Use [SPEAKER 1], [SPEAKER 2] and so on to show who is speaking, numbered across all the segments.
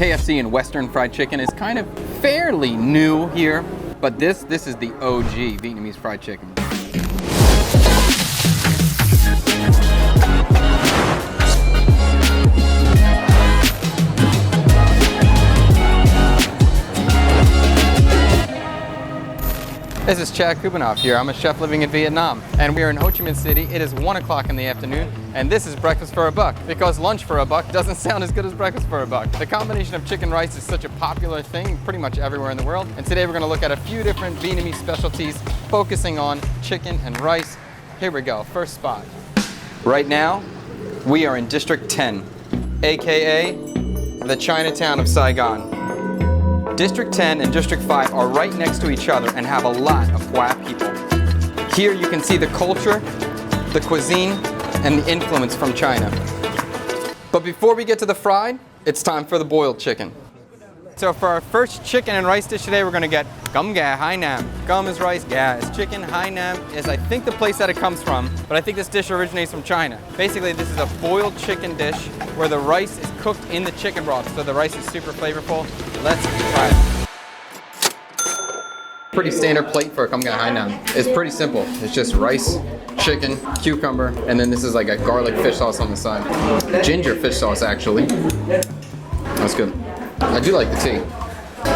[SPEAKER 1] KFC and Western fried chicken is kind of fairly new here, but this is the OG Vietnamese fried chicken. This is Chad Kubanoff here. I'm a chef living in Vietnam, and we are in Ho Chi Minh City. It is 1 o'clock in the afternoon, and this is breakfast for a buck, because lunch for a buck doesn't sound as good as breakfast for a buck. The combination of chicken rice is such a popular thing pretty much everywhere in the world, and today we're going to look at a few different Vietnamese specialties focusing on chicken and rice. Here we go, first spot. Right now, we are in District 10, aka the Chinatown of Saigon. District 10 and District 5 are right next to each other and have a lot of Hoa people. Here you can see the culture, the cuisine, and the influence from China. But before we get to the fried, it's time for the boiled chicken. So for our first chicken and rice dish today, we're going to get Cơm gà Hải Nam. Cơm is rice, gà is chicken, Hải Nam is I think the place that it comes from, but I think this dish originates from China. Basically, this is a boiled chicken dish where the rice is cooked in the chicken broth, so the rice is super flavorful. Let's try it. Pretty standard plate for a Cơm gà Hải Nam. It's pretty simple. It's just rice, chicken, cucumber, and then this is like a garlic fish sauce on the side. Ginger fish sauce, actually. That's good. I do like the tea.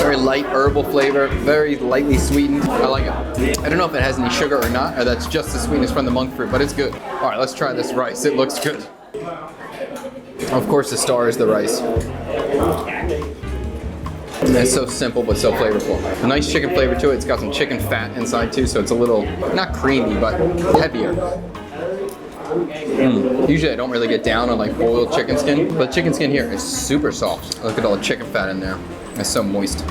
[SPEAKER 1] Very light herbal flavor, very lightly sweetened. I like it. I don't know if it has any sugar or not, or that's just the sweetness from the monk fruit, but it's good. All right, let's try this rice. It looks good. Of course, the star is the rice. It's so simple, but so flavorful. A nice chicken flavor to it. It's got some chicken fat inside too, so it's a little, not creamy, but heavier. Usually I don't really get down on like boiled chicken skin, but chicken skin here is super soft. Look at all the chicken fat in there. It's so moist.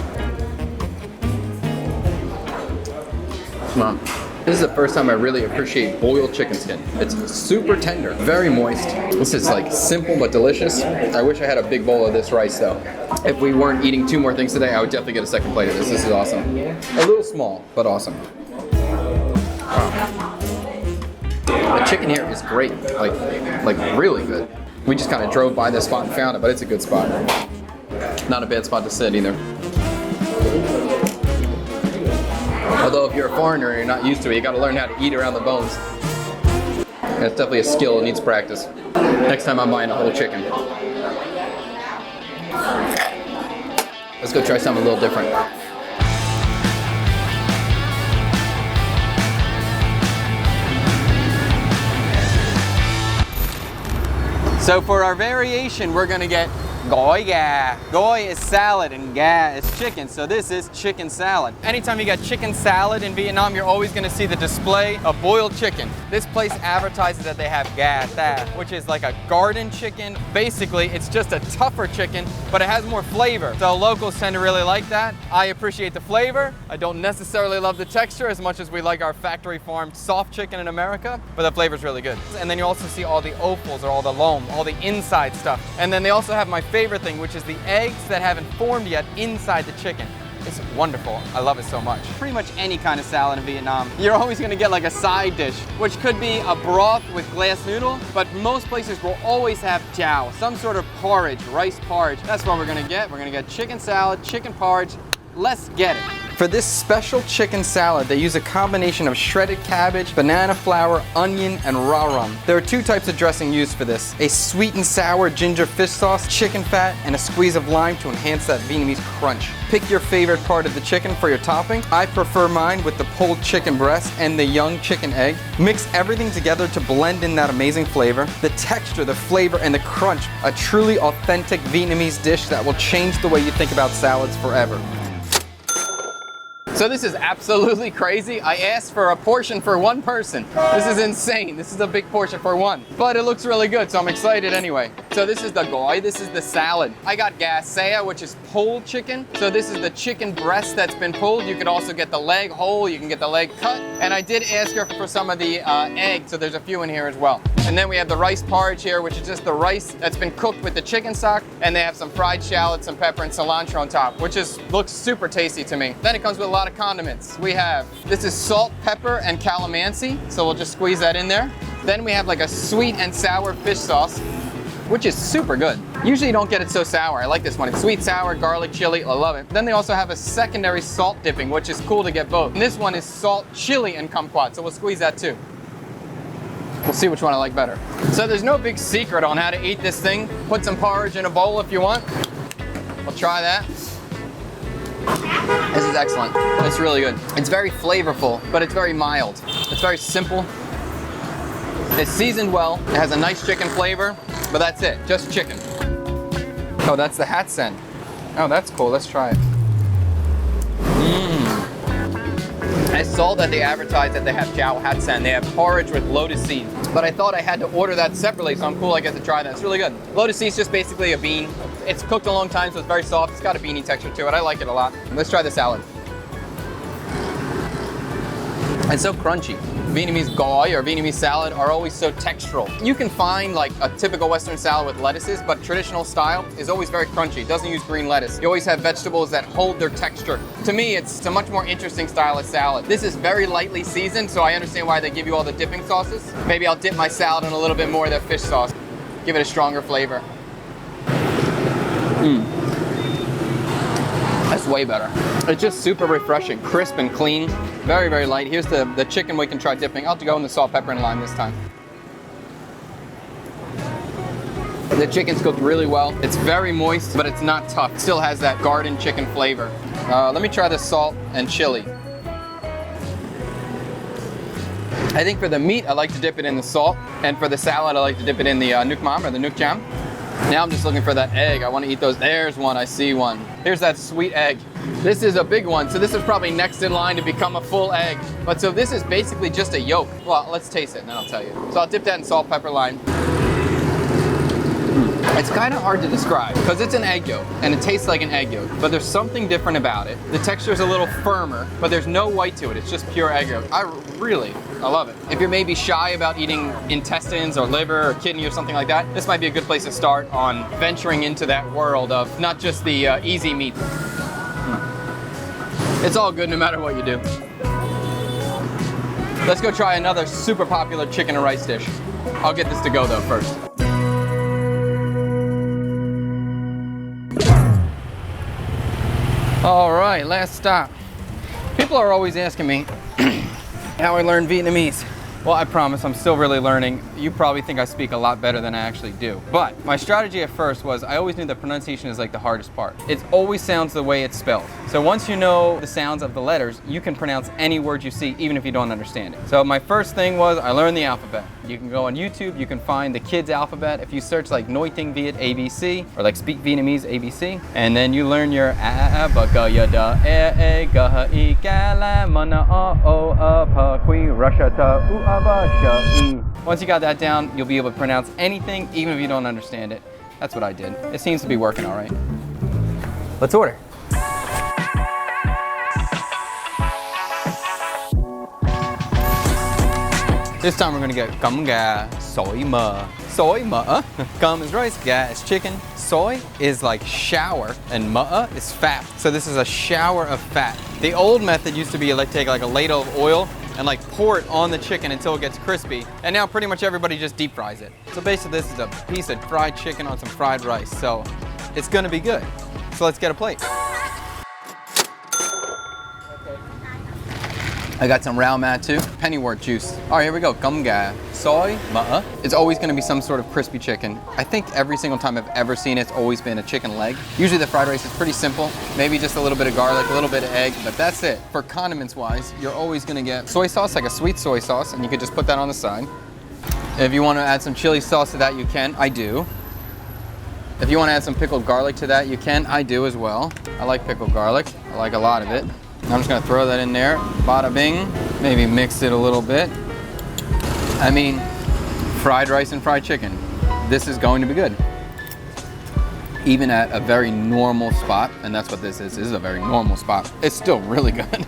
[SPEAKER 1] Come on. This is the first time I really appreciate boiled chicken skin. It's super tender, very moist. This is like simple but delicious. I wish I had a big bowl of this rice though. If we weren't eating 2 more things today, I would definitely get a second plate of this. This is awesome. A little small, but awesome. Wow. The chicken here is great, like really good. We just kind of drove by this spot and found it, but it's a good spot. Not a bad spot to sit either. Although if you're a foreigner and you're not used to it, you got to learn how to eat around the bones. And it's definitely a skill, it needs practice. Next time I'm buying a whole chicken. Let's go try something a little different. So for our variation, we're gonna get Gỏi gà. Gỏi is salad and gà is chicken, so this is chicken salad. Anytime you got chicken salad in Vietnam, you're always gonna see the display of boiled chicken. This place advertises that they have gà ta, which is like a garden chicken. Basically, it's just a tougher chicken, but it has more flavor. So locals tend to really like that. I appreciate the flavor. I don't necessarily love the texture as much as we like our factory farmed soft chicken in America, but the flavor's really good. And then you also see all the offals, or all the loam, all the inside stuff. And then they also have my favorite thing, which is the eggs that haven't formed yet inside the chicken. It's wonderful. I love it so much. Pretty much any kind of salad in Vietnam, you're always gonna get like a side dish, which could be a broth with glass noodle, but most places will always have chao, some sort of porridge, rice porridge. That's what we're gonna get. We're gonna get chicken salad, chicken porridge. Let's get it. For this special chicken salad, they use a combination of shredded cabbage, banana flour, onion, and raw rum. There are 2 types of dressing used for this. A sweet and sour ginger fish sauce, chicken fat, and a squeeze of lime to enhance that Vietnamese crunch. Pick your favorite part of the chicken for your topping. I prefer mine with the pulled chicken breast and the young chicken egg. Mix everything together to blend in that amazing flavor. The texture, the flavor, and the crunch. A truly authentic Vietnamese dish that will change the way you think about salads forever. So this is absolutely crazy. I asked for a portion for 1 person. This is insane. This is a big portion for 1. But it looks really good, so I'm excited anyway. So this is the gỏi, this is the salad. I got gà xay, which is pulled chicken. So this is the chicken breast that's been pulled. You could also get the leg whole, you can get the leg cut. And I did ask her for some of the egg, so there's a few in here as well. And then we have the rice porridge here, which is just the rice that's been cooked with the chicken stock. And they have some fried shallots, some pepper, and cilantro on top, which looks super tasty to me. Then it comes with a lot of condiments. We have, this is salt, pepper, and calamansi. So we'll just squeeze that in there. Then we have like a sweet and sour fish sauce, which is super good. Usually you don't get it so sour. I like this one. It's sweet, sour, garlic, chili. I love it. Then they also have a secondary salt dipping, which is cool to get both. And this one is salt, chili, and kumquat. So we'll squeeze that too. We'll see which one I like better. So there's no big secret on how to eat this thing. Put some porridge in a bowl if you want. We'll try that. This is excellent. It's really good. It's very flavorful, but it's very mild. It's very simple. It's seasoned well. It has a nice chicken flavor, but that's it. Just chicken. Oh, that's the hat scent. Oh, that's cool. Let's try it. I saw that they advertise that they have Chào hat scent. They have porridge with lotus seeds. But I thought I had to order that separately, so I'm cool I get to try that. It's really good. Lotus seeds is just basically a bean. It's cooked a long time, so it's very soft. It's got a beanie texture to it. I like it a lot. Let's try the salad. It's so crunchy. Vietnamese gỏi or Vietnamese salad are always so textural. You can find like a typical Western salad with lettuces, but traditional style is always very crunchy. It doesn't use green lettuce. You always have vegetables that hold their texture. To me, it's a much more interesting style of salad. This is very lightly seasoned, so I understand why they give you all the dipping sauces. Maybe I'll dip my salad in a little bit more of their fish sauce. Give it a stronger flavor. That's way better. It's just super refreshing, crisp and clean. Very, very light. Here's the chicken we can try dipping. I'll have to go in the salt, pepper, and lime this time. The chicken's cooked really well. It's very moist, but it's not tough. It still has that garden chicken flavor. Let me try the salt and chili. I think for the meat, I like to dip it in the salt. And for the salad, I like to dip it in the nước mắm or the nước châm. Now I'm just looking for that egg. I want to eat those. There's one, I see one. Here's that sweet egg. This is a big one, so this is probably next in line to become a full egg. But so this is basically just a yolk. Well, let's taste it and then I'll tell you. So I'll dip that in salt, pepper, lime. It's kind of hard to describe because it's an egg yolk and it tastes like an egg yolk, but there's something different about it. The texture is a little firmer, but there's no white to it. It's just pure egg yolk. I love it. If you're maybe shy about eating intestines or liver or kidney or something like that, this might be a good place to start on venturing into that world of not just the easy meat. It's all good no matter what you do. Let's go try another super popular chicken and rice dish. I'll get this to go though first. All right, last stop. People are always asking me how I learned Vietnamese. Well, I promise I'm still really learning. You probably think I speak a lot better than I actually do. But my strategy at first was I always knew that pronunciation is like the hardest part. It always sounds the way it's spelled. So once you know the sounds of the letters, you can pronounce any word you see, even if you don't understand it. So my first thing was I learned the alphabet. You can go on YouTube, you can find the kids' alphabet. If you search like Noi Tiếng Viet ABC or like Speak Vietnamese ABC, and then you learn your a b g y d e g h i ca la m n o o p q russia ta u a ba sha e. Once you got that down, you'll be able to pronounce anything, even if you don't understand it. That's what I did. It seems to be working all right. Let's order. This time we're gonna get cơm gà, sỏi mỡ. Sỏi mỡ. Cơm is rice, gà is chicken. Sỏi is like shower, and mỡ is fat. So this is a shower of fat. The old method used to be like take like a ladle of oil and like pour it on the chicken until it gets crispy. And now pretty much everybody just deep fries it. So basically this is a piece of fried chicken on some fried rice. So it's gonna be good. So let's get a plate. I got some rau mat too, pennywort juice. All right, here we go, cơm gà, sỏi mỡ. It's always gonna be some sort of crispy chicken. I think every single time I've ever seen it, it's always been a chicken leg. Usually the fried rice is pretty simple. Maybe just a little bit of garlic, a little bit of egg, but that's it. For condiments wise, you're always gonna get soy sauce, like a sweet soy sauce, and you could just put that on the side. If you wanna add some chili sauce to that, you can, I do. If you wanna add some pickled garlic to that, you can, I do as well. I like pickled garlic, I like a lot of it. I'm just gonna throw that in there, bada bing. Maybe mix it a little bit. I mean, fried rice and fried chicken. This is going to be good. Even at a very normal spot, and that's what this is. This is a very normal spot. It's still really good.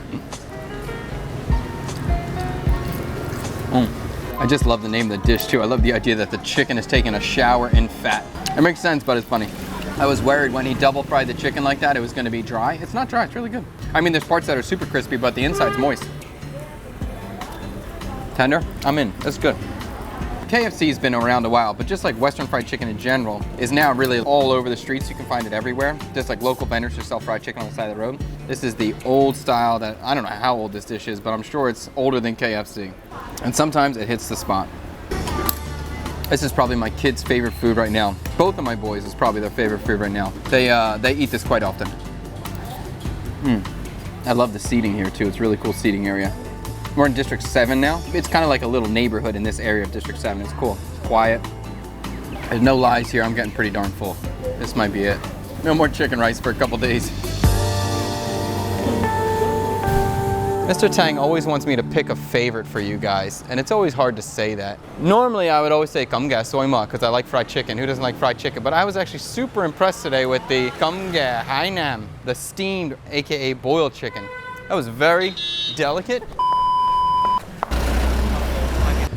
[SPEAKER 1] I just love the name of the dish too. I love the idea that the chicken is taking a shower in fat. It makes sense, but it's funny. I was worried when he double fried the chicken like that, it was gonna be dry. It's not dry, it's really good. I mean, there's parts that are super crispy, but the inside's moist. Tender, I'm in, that's good. KFC's been around a while, but just like Western fried chicken in general is now really all over the streets. You can find it everywhere. Just like local vendors who sell fried chicken on the side of the road. This is the old style that, I don't know how old this dish is, but I'm sure it's older than KFC. And sometimes it hits the spot. This is probably my kids' favorite food right now. Both of my boys is probably their favorite food right now. They eat this quite often. I love the seating here too. It's a really cool seating area. We're in District 7 now. It's kind of like a little neighborhood in this area of District 7. It's cool. It's quiet. There's no lies here. I'm getting pretty darn full. This might be it. No more chicken rice for a couple days. Mr. Tang always wants me to pick a favorite for you guys, and it's always hard to say that. Normally, I would always say Kam Ga Soi Ma because I like fried chicken. Who doesn't like fried chicken? But I was actually super impressed today with the Kam Ga Hải Nam, the steamed, aka boiled chicken. That was very delicate.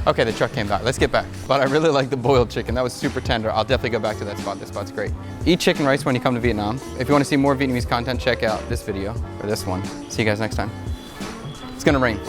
[SPEAKER 1] Okay, the truck came back. Let's get back. But I really like the boiled chicken. That was super tender. I'll definitely go back to that spot. This spot's great. Eat chicken rice when you come to Vietnam. If you want to see more Vietnamese content, check out this video or this one. See you guys next time. It's gonna rain.